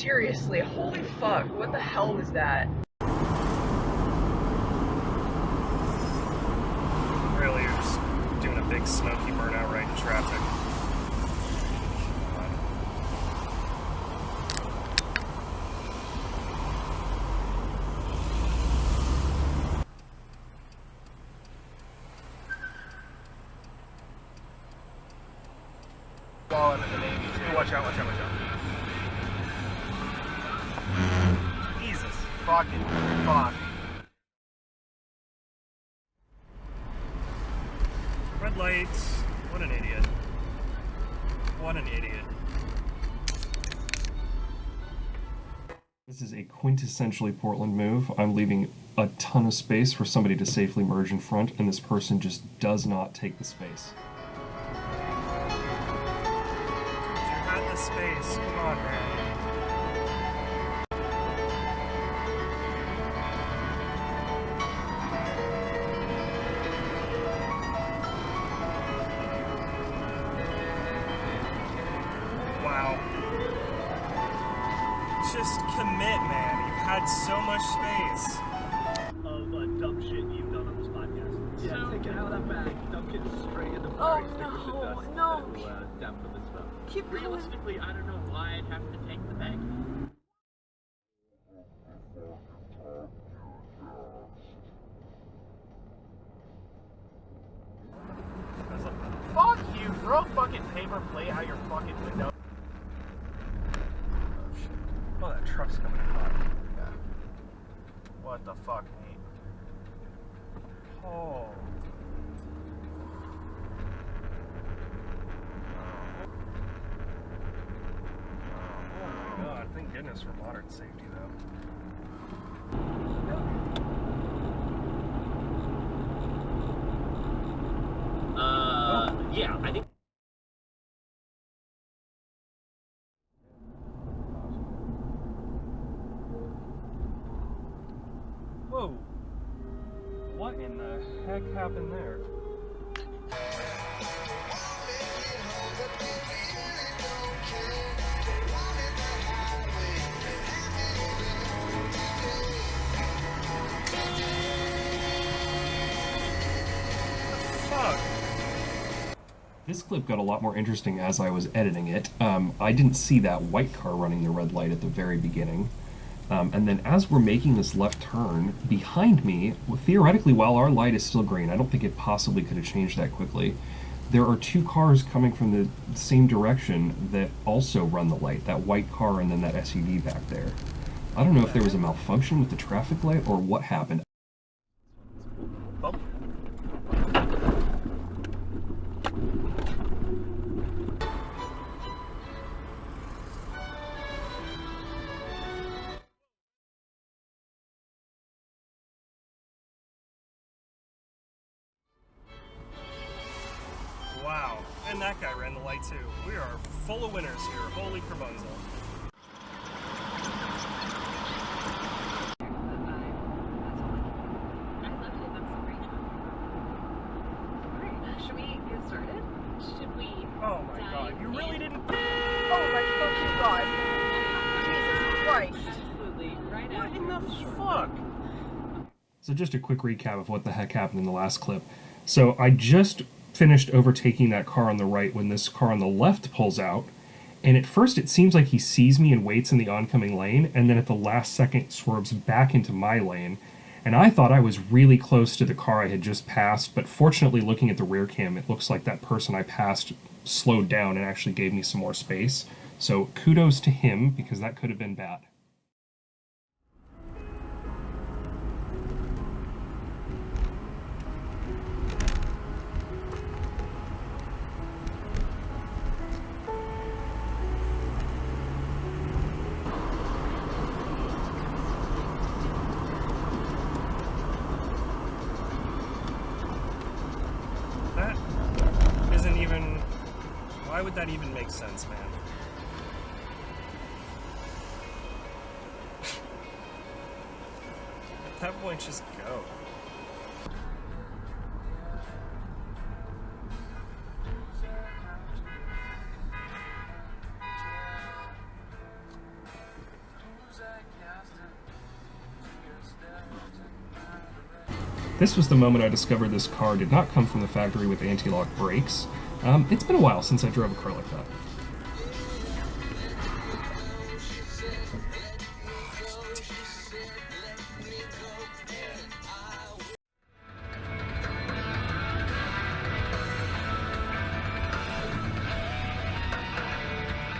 Seriously, holy fuck, what the hell was that? Really, you're just doing a big smoky burnout right in traffic. Wall in the Navy too. Watch out, watch out, watch out. Jesus fucking fuck. Red lights. What an idiot. What an idiot. This is a quintessentially Portland move. I'm leaving a ton of space for somebody to safely merge in front, and this person just does not take the space. You had the space. Come on, man. Wow. Just commit, man. You had so much space. Of dumb shit you've done on this podcast. Yeah, So- take it out of that bag, dump it straight in the Oh, fire extinguisher no, dust no. to dampen the smell. Keep going. Realistically, I don't know why I'd have to take the bag. Fuck you, throw a fucking paper plate out your fucking window. Oh shit. Oh, that truck's coming in hot. Yeah. What the fuck, mate? Oh. Oh my god, thank goodness for modern safety, though. Yeah, I think. Whoa. What in the heck happened there? Fuck. This clip got a lot more interesting as I was editing it. I didn't see that white car running the red light at the very beginning. And then as we're making this left turn, behind me, theoretically while our light is still green, I don't think it possibly could have changed that quickly, there are two cars coming from the same direction that also run the light, that white car and then that SUV back there. I don't know if there was a malfunction with the traffic light or what happened. Bump. Wow, and that guy ran the light too. We are full of winners here. Holy carbunzel. Should we get started? Should we? Oh my god, you really didn't. Oh my fucking god. Jesus Christ. Absolutely. Right What after in the the short fuck? So just a quick recap of what the heck happened in the last clip. So I just finished overtaking that car on the right when this car on the left pulls out, and at first it seems like he sees me and waits in the oncoming lane, and then at the last second swerves back into my lane. And I thought I was really close to the car I had just passed, but fortunately looking at the rear cam, it looks like that person I passed slowed down and actually gave me some more space. So kudos to him, because that could have been bad. That isn't even... Why would that even make sense, man? At that point, just go. This was the moment I discovered this car did not come from the factory with anti-lock brakes. It's been a while since I drove a car like that.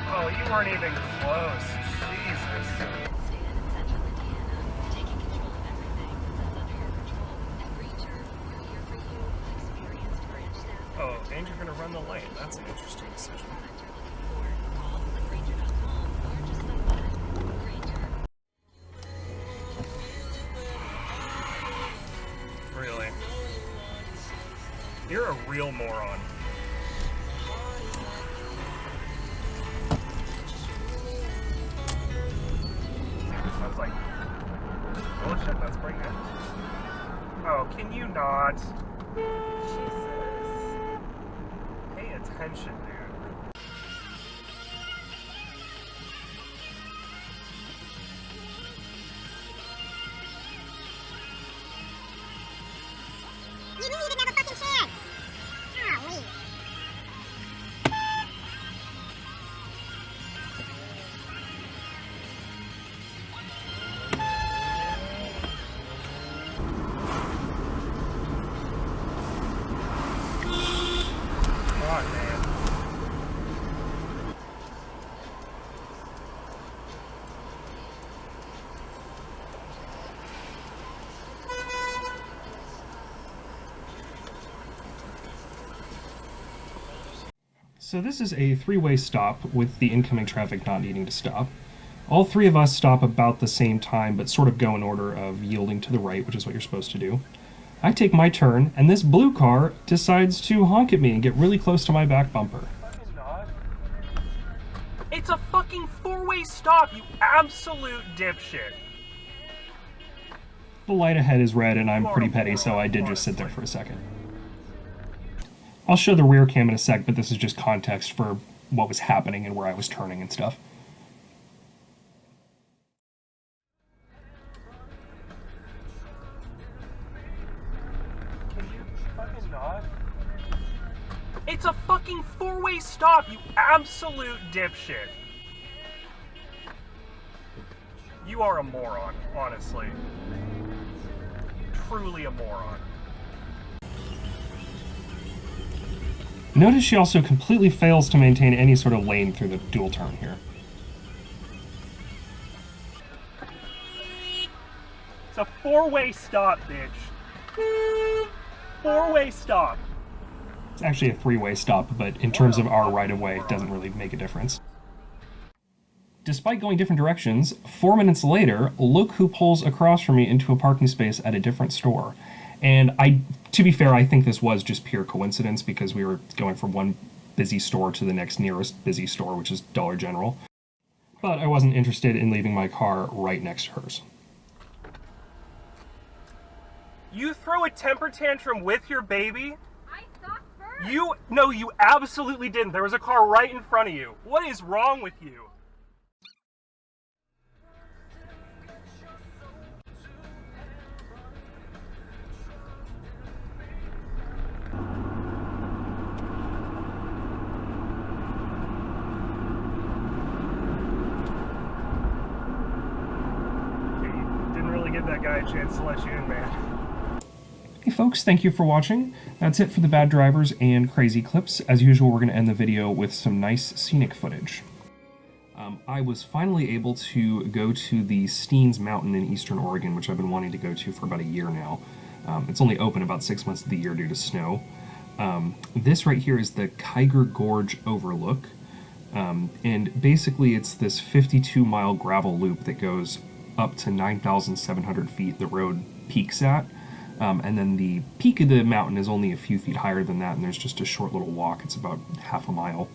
Oh, you weren't even close. Jesus. Oh, and you're gonna run the lane. That's an interesting decision. Really? You're a real moron. I was like, bullshit, let's bring that. Oh, can you not? Jesus. Pay attention, dude. You didn't even have a fucking chance! Golly. Come on, man. So this is a three-way stop with the incoming traffic not needing to stop. All three of us stop about the same time, but sort of go in order of yielding to the right, which is what you're supposed to do. I take my turn, and this blue car decides to honk at me and get really close to my back bumper. Fucking not. It's a fucking four-way stop, you absolute dipshit. The light ahead is red, and I'm pretty petty, so I did just sit there for a second. I'll show the rear cam in a sec, but this is just context for what was happening and where I was turning and stuff. Can you fucking not? It's a fucking four-way stop, you absolute dipshit. You are a moron, honestly. Truly a moron. Notice she also completely fails to maintain any sort of lane through the dual turn here. It's a four-way stop, bitch. Four-way stop. It's actually a three-way stop, but in terms of our right-of-way, it doesn't really make a difference. Despite going different directions, 4 minutes later, look who pulls across from me into a parking space at a different store. And to be fair, I think this was just pure coincidence because we were going from one busy store to the next nearest busy store, which is Dollar General. But I wasn't interested in leaving my car right next to hers. You throw a temper tantrum with your baby? I stopped first. No, you absolutely didn't. There was a car right in front of you. What is wrong with you? Give that guy a chance to let you in, man. Hey folks, thank you for watching. That's it for the bad drivers and crazy clips. As usual, we're going to end the video with some nice scenic footage. I was finally able to go to the Steens mountain in eastern Oregon, which I've been wanting to go to for about a year now. It's only open about 6 months of the year due to snow. This right here is the Kiger Gorge Overlook. And basically it's this 52-mile gravel loop that goes up to 9,700 feet the road peaks at, and then the peak of the mountain is only a few feet higher than that, and there's just a short little walk. It's about half a mile.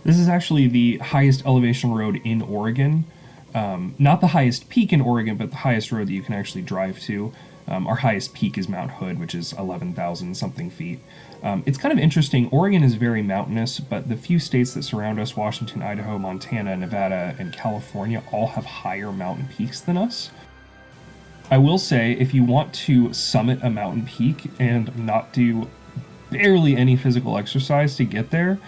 This is actually the highest elevation road in Oregon. Not the highest peak in Oregon, but the highest road that you can actually drive to. Our highest peak is Mount Hood, which is 11,000 something feet. It's kind of interesting. Oregon is very mountainous, but the few states that surround us, Washington, Idaho, Montana, Nevada, and California, all have higher mountain peaks than us. I will say, if you want to summit a mountain peak and not do barely any physical exercise to get there,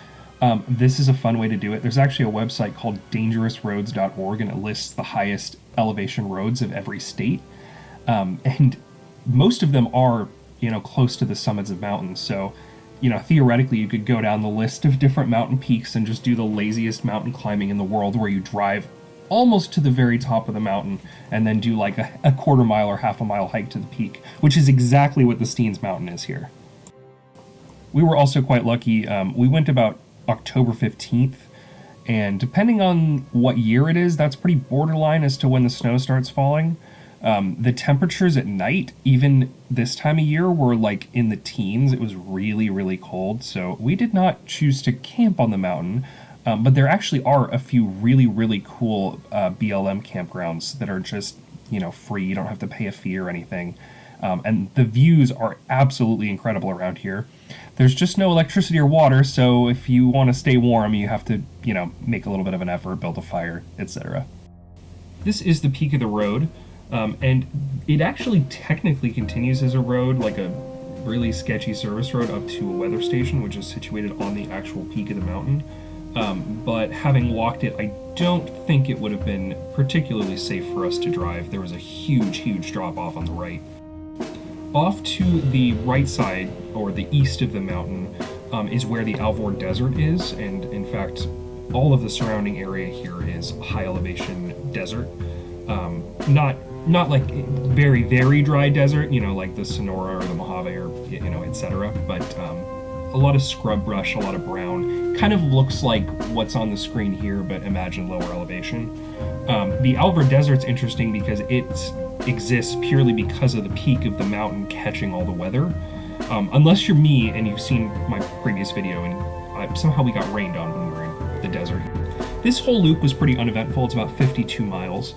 this is a fun way to do it. There's actually a website called dangerousroads.org, and it lists the highest elevation roads of every state. And most of them are, close to the summits of mountains. So, theoretically, you could go down the list of different mountain peaks and just do the laziest mountain climbing in the world, where you drive almost to the very top of the mountain and then do like a quarter mile or half a mile hike to the peak, which is exactly what the Steens Mountain is here. We were also quite lucky. We went about October 15th, and depending on what year it is, that's pretty borderline as to when the snow starts falling. The temperatures at night, even this time of year, were like in the teens. It was really, really cold, so we did not choose to camp on the mountain. But there actually are a few really, really cool BLM campgrounds that are just, free. You don't have to pay a fee or anything. And the views are absolutely incredible around here. There's just no electricity or water, so if you want to stay warm, you have to, make a little bit of an effort, build a fire, etc. This is the peak of the road, and it actually technically continues as a road, like a really sketchy service road up to a weather station, which is situated on the actual peak of the mountain. But having walked it, I don't think it would have been particularly safe for us to drive. There was a huge, huge drop off on the right. Off to the right side, or the east of the mountain, is where the Alvord Desert is, and in fact, all of the surrounding area here is high elevation desert. Not like very, very dry desert, like the Sonora or the Mojave or, etc., but a lot of scrub brush, a lot of brown. Kind of looks like what's on the screen here, but imagine lower elevation. The Alvord Desert's interesting because it exists purely because of the peak of the mountain catching all the weather. Unless you're me and you've seen my previous video, and somehow we got rained on when we were in the desert. This whole loop was pretty uneventful. It's about 52 miles.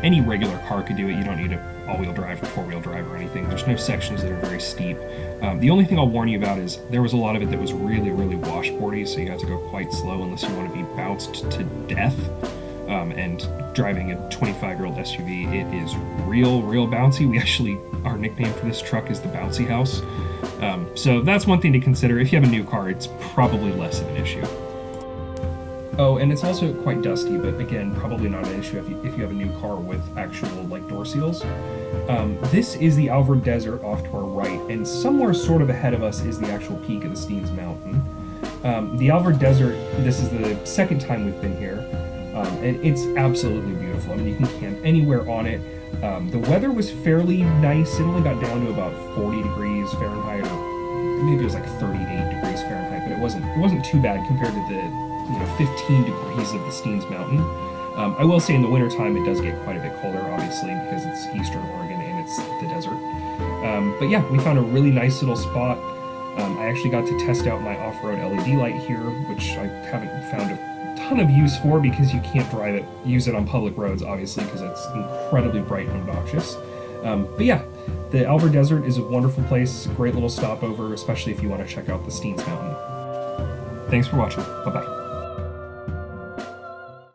Any regular car could do it. You don't need a all-wheel drive or four-wheel drive or anything. There's no sections that are very steep. The only thing I'll warn you about is there was a lot of it that was really, really washboardy, so you have to go quite slow unless you want to be bounced to death. And driving a 25-year-old SUV, it is real bouncy. Our nickname for this truck is the Bouncy House. So that's one thing to consider. If you have a new car, it's probably less of an issue. Oh, and it's also quite dusty, but again, probably not an issue if you have a new car with actual door seals. This is the Alvord Desert off to our right, and somewhere sort of ahead of us is the actual peak of the Steens Mountain. The Alvord Desert, this is the second time we've been here, and it's absolutely beautiful. I mean, you can camp anywhere on it. The weather was fairly nice. It only got down to about 40 degrees Fahrenheit, or maybe it was like 38 degrees Fahrenheit, but it wasn't too bad compared to the 15 degrees of the Steens Mountain. I will say in the wintertime it does get quite a bit colder, obviously, because it's eastern Oregon and it's the desert. But yeah, we found a really nice little spot. I actually got to test out my off-road LED light here, which I haven't found a ton of use for because you can't use it on public roads, obviously, because it's incredibly bright and obnoxious. But yeah, the Alvord Desert is a wonderful place, great little stopover, especially if you want to check out the Steens Mountain. Thanks for watching. Bye-bye.